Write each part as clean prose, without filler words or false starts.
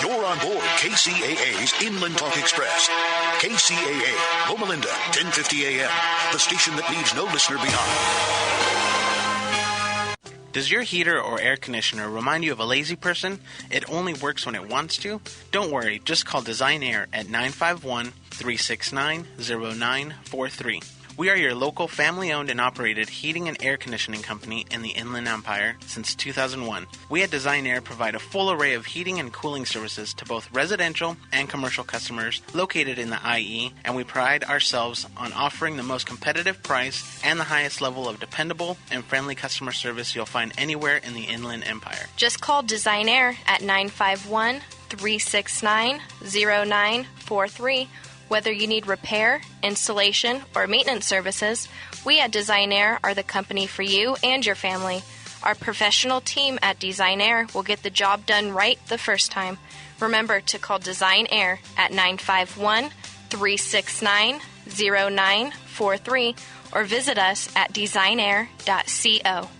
You're on board KCAA's Inland Talk Express. KCAA, Loma Linda, 1050 AM, the station that leaves no listener behind. Does your heater or air conditioner remind you of a lazy person? It only works when it wants to? Don't worry, just call Design Air at 951-369-0943. We are your local family-owned and operated heating and air conditioning company in the Inland Empire since 2001. We at Design Air provide a full array of heating and cooling services to both residential and commercial customers located in the IE, and we pride ourselves on offering the most competitive price and the highest level of dependable and friendly customer service you'll find anywhere in the Inland Empire. Just call Design Air at 951-369-0943. Whether you need repair, installation, or maintenance services, we at Design Air are the company for you and your family. Our professional team at Design Air will get the job done right the first time. Remember to call Design Air at 951-369-0943 or visit us at designair.co.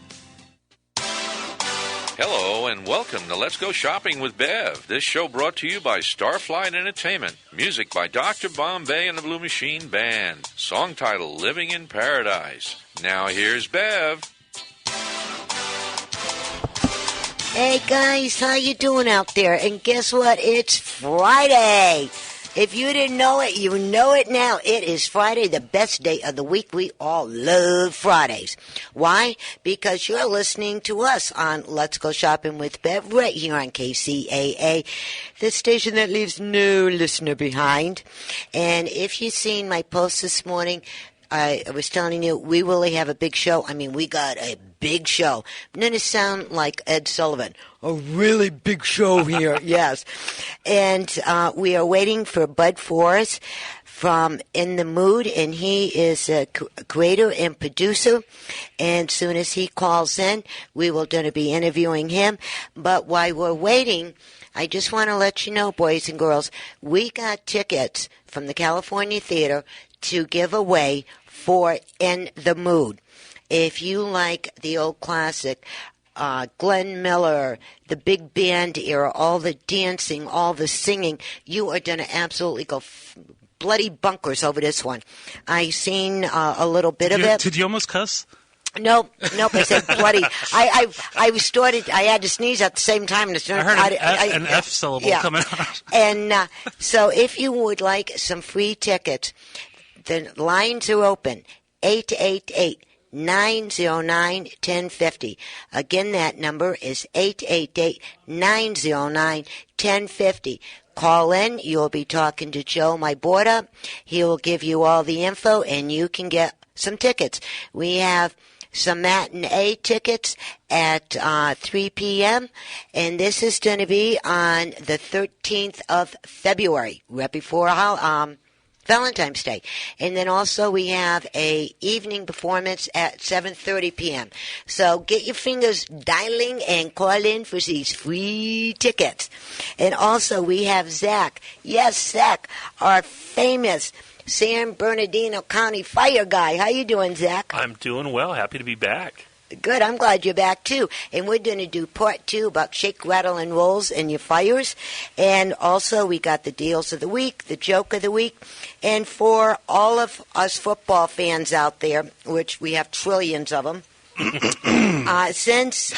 Hello and welcome to Let's Go Shopping with Bev. This show brought to you by Starflight Entertainment. Music by Dr. Bombay and the Blue Machine Band. Song title, Living in Paradise. Now here's Bev. Hey guys, how you doing out there? And guess what? It's Friday. If you didn't know it, you know it now. It is Friday, the best day of the week. We all love Fridays. Why? Because you're listening to us on Let's Go Shopping with Bev right here on KCAA, the station that leaves no listener behind. And if you've seen my post this morning, I was telling you, we really have a big show. I mean, we got a big show. I'm going to sound like Ed Sullivan. A really big show here, yes. And we are waiting for Bud Forrest from In the Mood, and he is a creator and producer. And as soon as he calls in, we will going to be interviewing him. But while we're waiting, I just want to let you know, boys and girls, we got tickets from the California Theater to give away for In the Mood. If you like the old classic, Glenn Miller, the big band era, all the dancing, all the singing, you are going to absolutely go bloody bunkers over this one. I seen a little bit of it. Did you almost cuss? Nope, I said bloody. I had to sneeze at the same time. And I heard an F syllable coming out. And so if you would like some free tickets, the lines are open, 888-909-1050. Again, that number is 888-909-1050. Call in. You'll be talking to Joe, my board up. He will give you all the info, and you can get some tickets. We have some matinee tickets at 3 p.m., and this is going to be on the 13th of February, right before Valentine's Day. And then also we have a evening performance at 7:30 p.m. So get your fingers dialing and call in for these free tickets. And also we have Zach. Yes, Zach, our famous San Bernardino County fire guy. How you doing, Zach? I'm doing well. Happy to be back. Good. I'm glad you're back, too. And we're going to do part 2 about shake, rattle, and rolls and your fires. And also we got the deals of the week, the joke of the week. And for all of us football fans out there, which we have trillions of them, since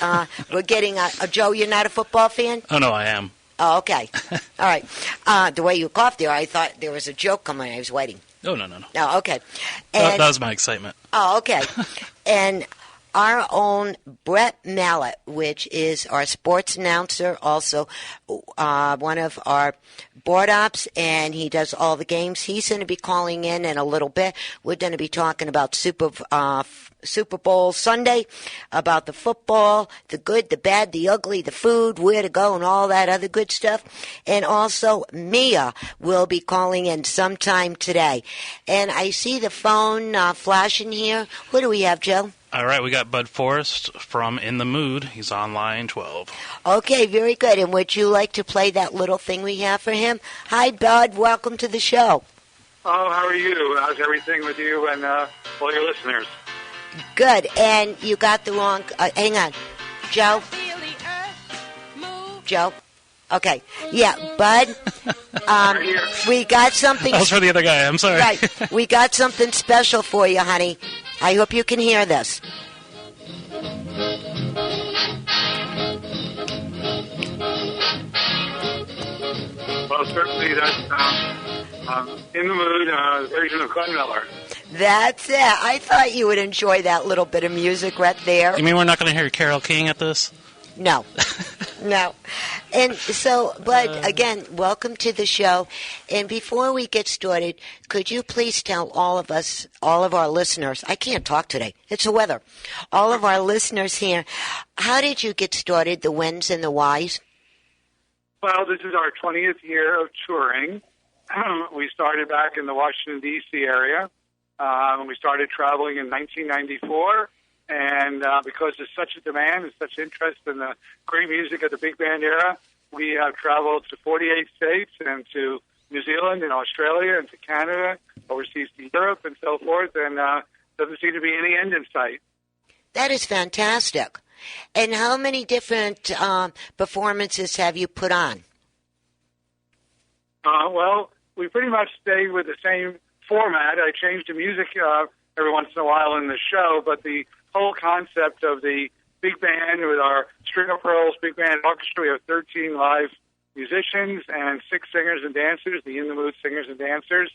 we're getting Joe, you're not a football fan? Oh, no, I am. Oh, okay. All right. The way you coughed there, I thought there was a joke coming. I was waiting. Oh, no. Oh, okay. And, that was my excitement. Oh, okay. And our own Brett Malak, which is our sports announcer, also one of our board ops, and he does all the games. He's going to be calling in a little bit. We're going to be talking about Super Bowl Sunday, about the football, the good, the bad, the ugly, the food, where to go, and all that other good stuff. And also, Mia will be calling in sometime today. And I see the phone flashing here. Who do we have, Joe? All right, we got Bud Forrest from In the Mood. He's on line 12. Okay, very good. And would you like to play that little thing we have for him? Hi, Bud. Welcome to the show. Oh, how are you? How's everything with you and all your listeners? Good. And you got the wrong... hang on. Joe? Joe? Okay. Yeah, Bud, we got something. That was for the other guy. I'm sorry. Right. We got something special for you, honey. I hope you can hear this. Well, certainly that's In the Mood version of Glenn Miller. That's it. I thought you would enjoy that little bit of music right there. You mean we're not going to hear Carole King at this? No. No. And so, Bud, again, welcome to the show. And before we get started, could you please tell all of us, all of our listeners, I can't talk today, it's the weather, all of our listeners here, how did you get started, the whens and the whys? Well, this is our 20th year of touring. We started back in the Washington, D.C. area. We started traveling in 1994. And because there's such a demand and such interest in the great music of the big band era, we have traveled to 48 states and to New Zealand and Australia and to Canada, overseas to Europe and so forth, and doesn't seem to be any end in sight. That is fantastic. And how many different performances have you put on? Well, we pretty much stayed with the same format. I changed the music every once in a while in the show, but the whole concept of the big band with our String of Pearls Big Band Orchestra, we have 13 live musicians and 6 singers and dancers, the In the Mood singers and dancers.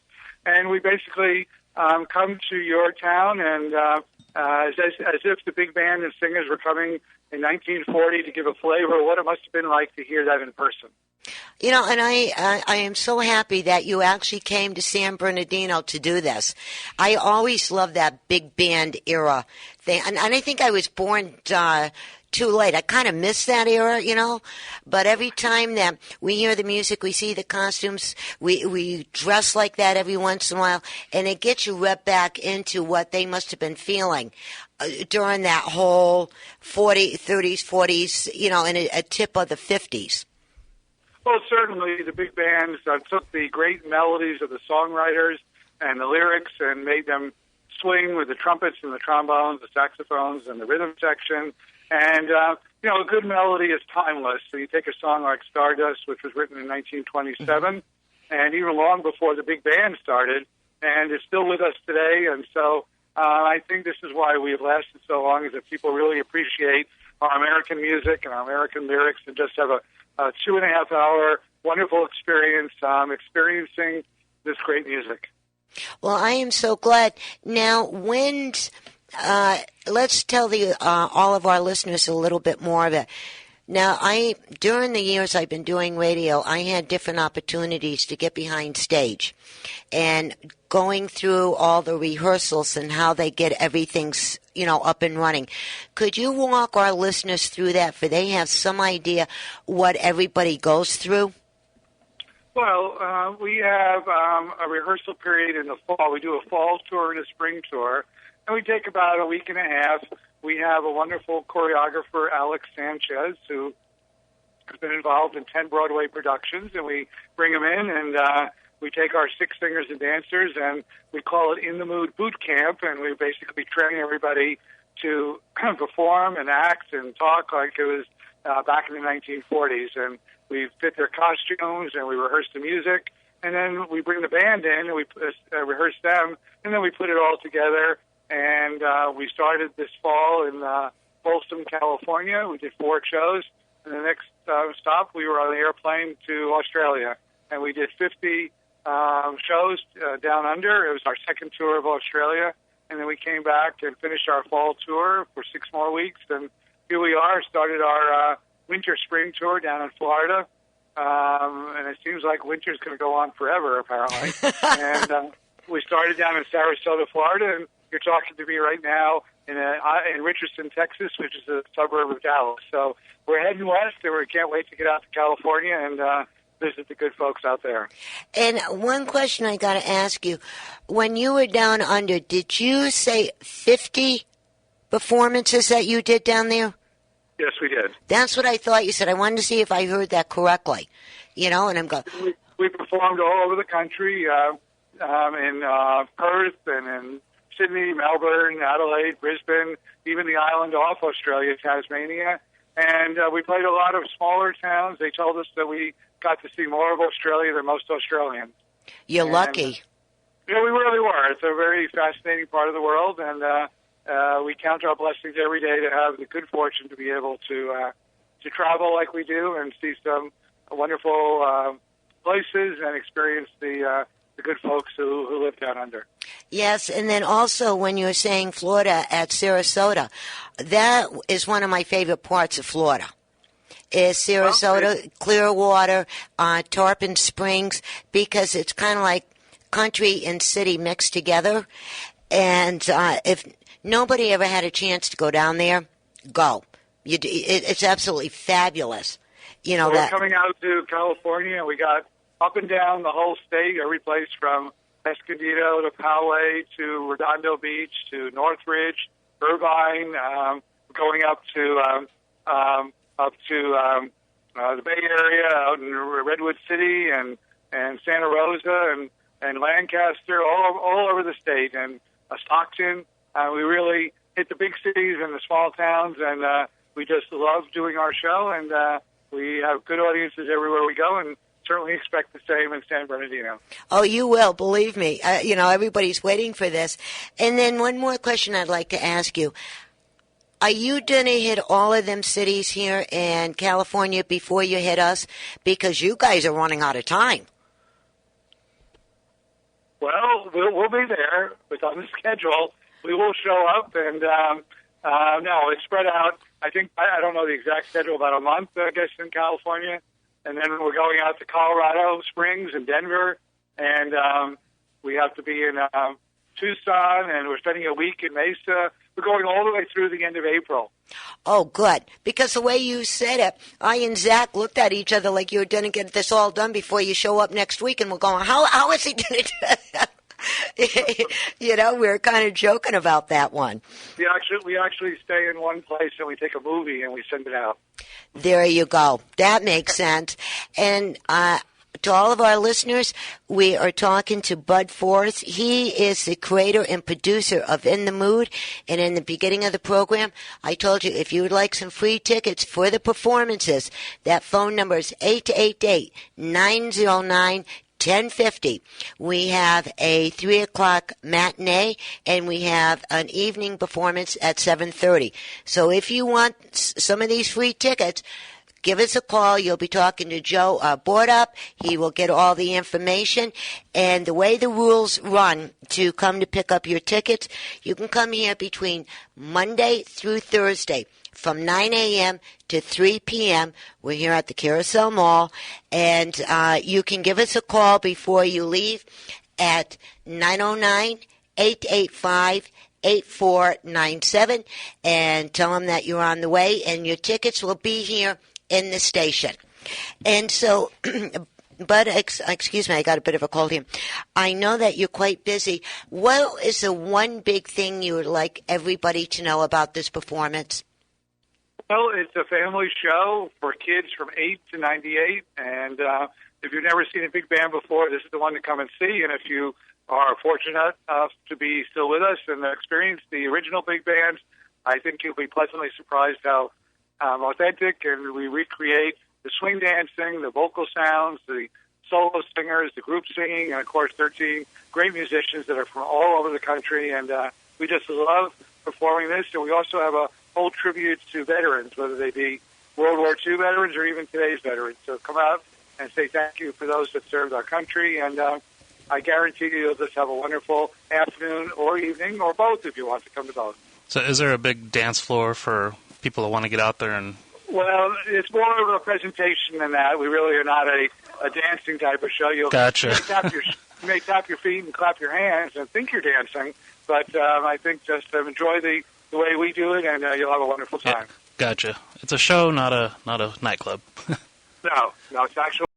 And we basically come to your town and as if the big band and singers were coming in 1940 to give a flavor of what it must have been like to hear that in person. You know, and I am so happy that you actually came to San Bernardino to do this. I always loved that big band era thing, and I think I was born too late. I kind of miss that era, you know, but every time that we hear the music, we see the costumes, we dress like that every once in a while, and it gets you right back into what they must have been feeling during that whole 30s, 40s, you know, and a tip of the 50s. Well, certainly the big bands took the great melodies of the songwriters and the lyrics and made them swing with the trumpets and the trombones, the saxophones, and the rhythm section. And, you know, a good melody is timeless. So you take a song like Stardust, which was written in 1927, and even long before the big band started, and it's still with us today. And so I think this is why we've lasted so long, is that people really appreciate our American music and our American lyrics and just have a 2.5-hour wonderful experience experiencing this great music. Well, I am so glad. Now, let's tell all of our listeners a little bit more of it. Now, during the years I've been doing radio, I had different opportunities to get behind stage and going through all the rehearsals and how they get everything, you know, up and running. Could you walk our listeners through that, for they have some idea what everybody goes through? Well, we have a rehearsal period in the fall. We do a fall tour and a spring tour, and we take about a week and a half. We have a wonderful choreographer, Alex Sanchez, who has been involved in 10 Broadway productions, and we bring him in, and we take our 6 singers and dancers, and we call it In the Mood Boot Camp, and we basically train everybody to perform and act and talk like it was back in the 1940s. And we fit their costumes, and we rehearse the music, and then we bring the band in, and we rehearse them, and then we put it all together. And we started this fall in Folsom, California. We did 4 shows. And the next stop, we were on the airplane to Australia. And we did 50 shows down under. It was our second tour of Australia. And then we came back and finished our fall tour for 6 more weeks. And here we are, started our winter-spring tour down in Florida. And it seems like winter's going to go on forever, apparently. And we started down in Sarasota, Florida, and you're talking to me right now in Richardson, Texas, which is a suburb of Dallas. So we're heading west, and we can't wait to get out to California and visit the good folks out there. And one question I got to ask you. When you were down under, did you say 50 performances that you did down there? Yes, we did. That's what I thought you said. I wanted to see if I heard that correctly. You know, and I'm going... We performed all over the country, in Perth and in Sydney, Melbourne, Adelaide, Brisbane, even the island off Australia, Tasmania. And we played a lot of smaller towns. They told us that we got to see more of Australia than most Australians. You're lucky. Yeah, we really were. It's a very fascinating part of the world, and we count our blessings every day to have the good fortune to be able to travel like we do and see some wonderful places and experience the good folks who live down under. Yes, and then also when you were saying Florida at Sarasota, that is one of my favorite parts of Florida. Is Sarasota, Clearwater, Tarpon Springs, because it's kind of like country and city mixed together. And if nobody ever had a chance to go down there, go. It's absolutely fabulous. You know, we're coming out to California. We got up and down the whole state, every place from Escondido to Poway to Redondo Beach to Northridge, Irvine, going up to the Bay Area, out in Redwood City and Santa Rosa and Lancaster, all over the state, and Stockton. We really hit the big cities and the small towns, and we just love doing our show, and we have good audiences everywhere we go, and certainly expect the same in San Bernardino. Oh, you will, believe me. Everybody's waiting for this. And then one more question I'd like to ask you. Are you going to hit all of them cities here in California before you hit us? Because you guys are running out of time. Well, we'll be there. It's on the schedule. We will show up, and no, it's spread out. I think, I don't know the exact schedule, about a month, I guess, in California. And then we're going out to Colorado Springs and Denver, and we have to be in Tucson, and we're spending a week in Mesa. We're going all the way through the end of April. Oh, good. Because the way you said it, I and Zach looked at each other like you were going to get this all done before you show up next week, and we're going, how is he going to do that? We were kind of joking about that one. We actually stay in one place, and we take a movie, and we send it out. There you go. That makes sense. And to all of our listeners, we are talking to Bud Forrest. He is the creator and producer of In the Mood. And in the beginning of the program, I told you if you would like some free tickets for the performances, that phone number is 888-909-1050. We have a 3 o'clock matinee, and we have an evening performance at 7:30. So if you want some of these free tickets, give us a call. You'll be talking to Joe Bordup. He will get all the information. And the way the rules run to come to pick up your tickets, you can come here between Monday through Thursday from 9 a.m. to 3 p.m. We're here at the Carousel Mall. And you can give us a call before you leave at 909-885-8497 and tell them that you're on the way, and your tickets will be here in the station. And so, but excuse me, I got a bit of a cold here. I know that you're quite busy. What is the one big thing you would like everybody to know about this performance? Well, it's a family show for kids from 8 to 98, and if you've never seen a big band before, this is the one to come and see. And if you are fortunate enough to be still with us and experience the original big bands, I think you'll be pleasantly surprised how authentic, and we recreate the swing dancing, the vocal sounds, the solo singers, the group singing, and, of course, 13 great musicians that are from all over the country. And we just love performing this. And we also have a whole tribute to veterans, whether they be World War II veterans or even today's veterans. So come out and say thank you for those that served our country. And I guarantee you'll just have a wonderful afternoon or evening, or both if you want to come to both. So is there a big dance floor for people that want to get out there and... Well, it's more of a presentation than that. We really are not a dancing type of show. Gotcha. You may tap your feet and clap your hands and think you're dancing, but I think just enjoy the way we do it, and you'll have a wonderful time. Yeah, gotcha. It's a show, not a nightclub. No, it's actually